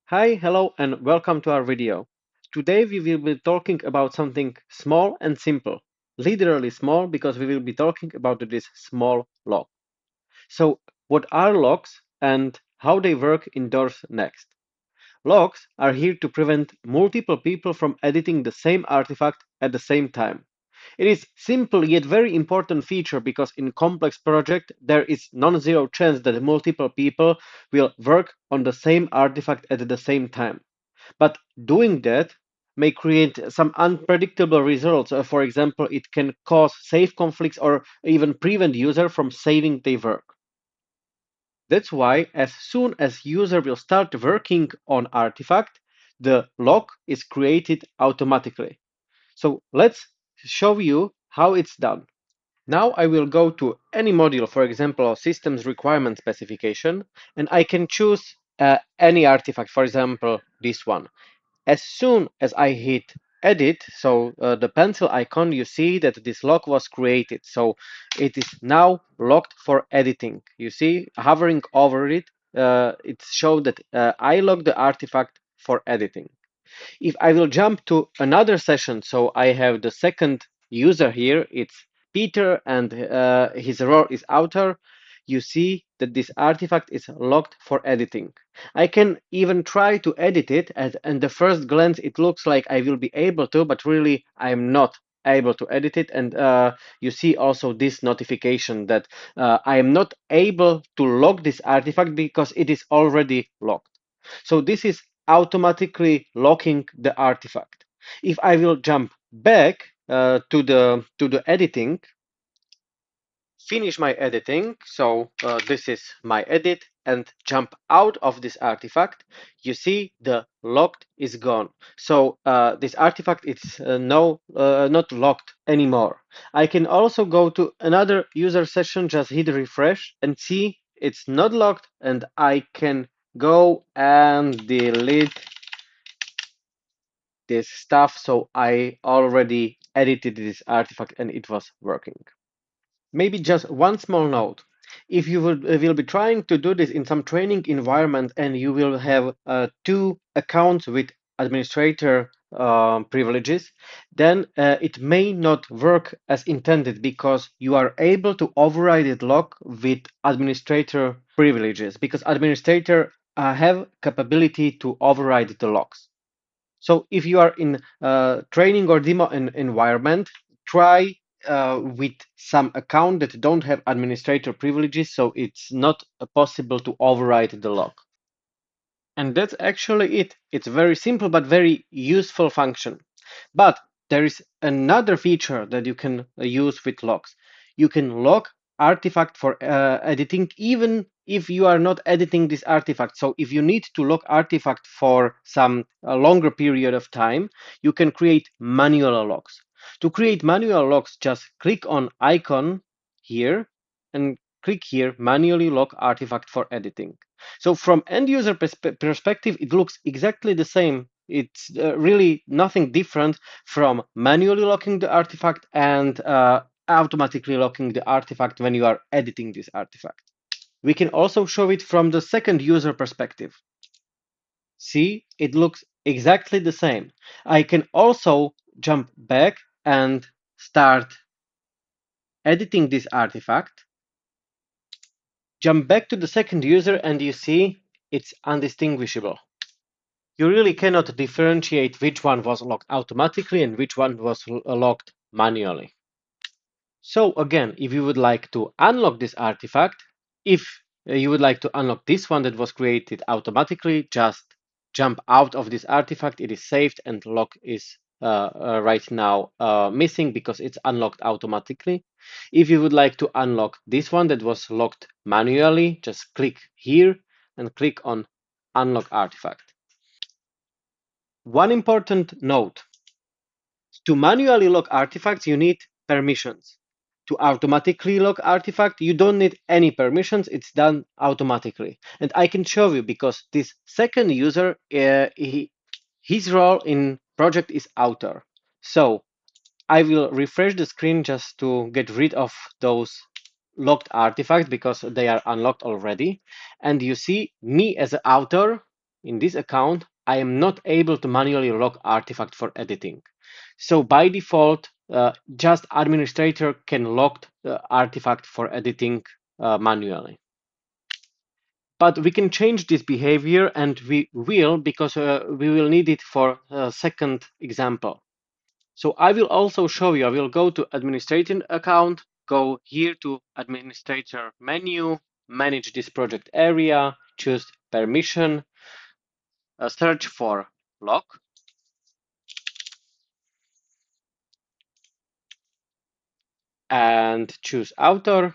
Hi, hello, and welcome to our video. Today we will be talking about something small and simple. Literally small because we will be talking about this small log. So, what are logs and how they work indoors next? Logs are here to prevent multiple people from editing the same artifact at the same time. It is simple yet very important feature because in complex project there is non-zero chance that multiple people will work on the same artifact at the same time. But doing that may create some unpredictable results. For example, it can cause save conflicts or even prevent user from saving their work. That's why as soon as user will start working on artifact, the log is created automatically. So let's show you how it's done. Now I will go to any module, for example, systems requirement specification, and I can choose any artifact, for example, this one. As soon as I hit edit, so the pencil icon, you see that this log was created. So it is now locked for editing. You see, hovering over it, it shows that I logged the artifact for editing. If I will jump to another session, so I have the second user here, it's Peter, and his role is author, you see that this artifact is locked for editing. I can even try to edit it, and the first glance it looks like I will be able to, but really I am not able to edit it. And you see also this notification that I am not able to log this artifact because it is already logged. So this is automatically locking the artifact. If I will jump back to the editing, finish my editing, so this is my edit, and jump out of this artifact, you see the locked is gone. So this artifact is no not locked anymore. I can also go to another user session, just hit refresh and see it's not locked, and I can go and delete this stuff. So I already edited this artifact and it was working. Maybe just one small note. If you will be trying to do this in some training environment and you will have two accounts with administrator privileges, then it may not work as intended because you are able to override it log with administrator privileges because administrator have capability to override the logs. So if you are in training or demo environment, try with some account that don't have administrator privileges, so it's not possible to override the log. And that's actually it. It's very simple but very useful function. But there is another feature that you can use with logs. You can log artifact for editing even if you are not editing this artifact. So if you need to log artifact for some longer period of time, you can create manual logs. To create manual logs, just click on icon here and click here manually log artifact for editing. So from end user perspective, it looks exactly the same. It's really nothing different from manually locking the artifact and automatically locking the artifact when you are editing this artifact. We can also show it from the second user perspective. See, it looks exactly the same. I can also jump back and start editing this artifact. Jump back to the second user and you see it's undistinguishable. You really cannot differentiate which one was locked automatically and which one was locked manually. So again, if you would like to unlock this artifact, if you would like to unlock this one that was created automatically, just jump out of this artifact. It is saved and lock is right now missing because it's unlocked automatically. If you would like to unlock this one that was locked manually, just click here and click on unlock artifact. One important note: to manually lock artifacts, you need permissions. To automatically lock artifact, you don't need any permissions. It's done automatically. And I can show you because this second user, his role in project is author. So I will refresh the screen just to get rid of those locked artifacts because they are unlocked already. And you see me as an author. in this account, I am not able to manually log artifact for editing. So by default, just administrator can log the artifact for editing manually. But we can change this behavior, and we will, because we will need it for a second example. So I will also show you, I will go to administrator account, go here to administrator menu, manage this project area, choose permission, search for log, and choose author.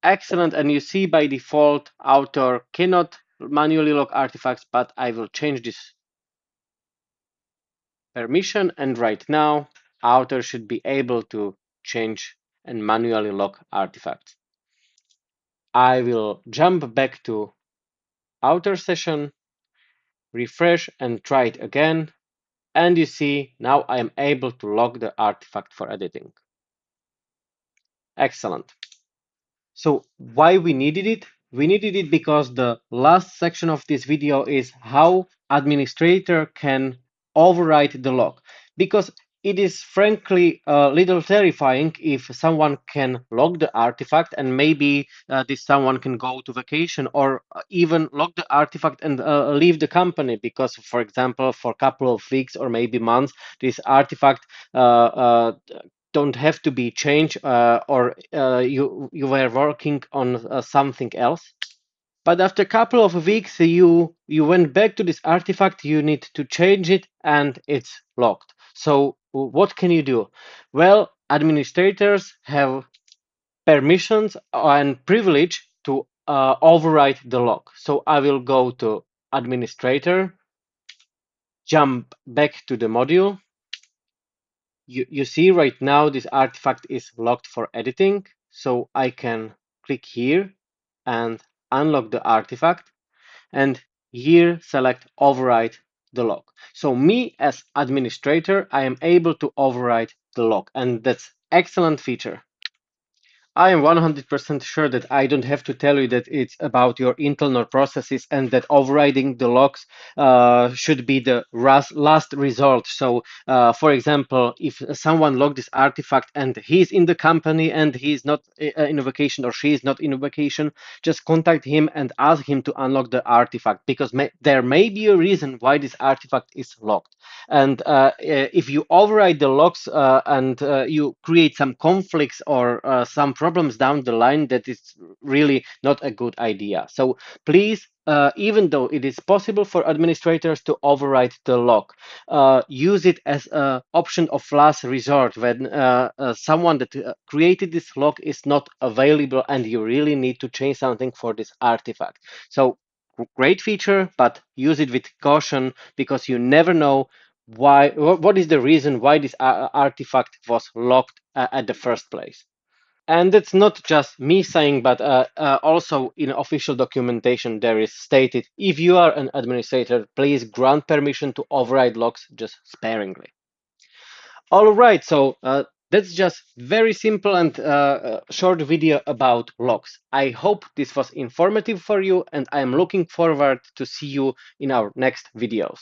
Excellent, and you see by default author cannot manually log artifacts, but I will change this permission, and right now author should be able to change and manually log artifacts. I will jump back to author session, refresh and try it again, and you see now I am able to log the artifact for editing. Excellent. So why we needed it? We needed it because the last section of this video is how administrator can override the log. Because it is frankly a little terrifying if someone can log the artifact and maybe this someone can go to vacation or even log the artifact and leave the company because, for example, for a couple of weeks or maybe months, this artifact don't have to be changed or you were working on something else. But after a couple of weeks, you went back to this artifact, you need to change it, and it's locked. So what can you do? Well, administrators have permissions and privilege to override the lock. So I will go to administrator, jump back to the module. You see right now this artifact is locked for editing. So I can click here and unlock the artifact, and here select override the lock. So me as administrator, I am able to override the lock, and that's excellent feature. I am 100% sure that I don't have to tell you that it's about your internal processes and that overriding the logs should be the last resort. So, for example, if someone logged this artifact and he's in the company and he's not in a vacation or she is not in a vacation, just contact him and ask him to unlock the artifact because there may be a reason why this artifact is locked. And if you override the logs and you create some conflicts or some problems down the line, that is really not a good idea. So please, even though it is possible for administrators to override the log, use it as an option of last resort when someone that created this log is not available and you really need to change something for this artifact. So great feature, but use it with caution because you never know what is the reason why this artifact was locked at the first place. And it's not just me saying, but also in official documentation there is stated, if you are an administrator, please grant permission to override locks just sparingly. All right, so that's just very simple and short video about locks. I hope this was informative for you, and I am looking forward to see you in our next videos.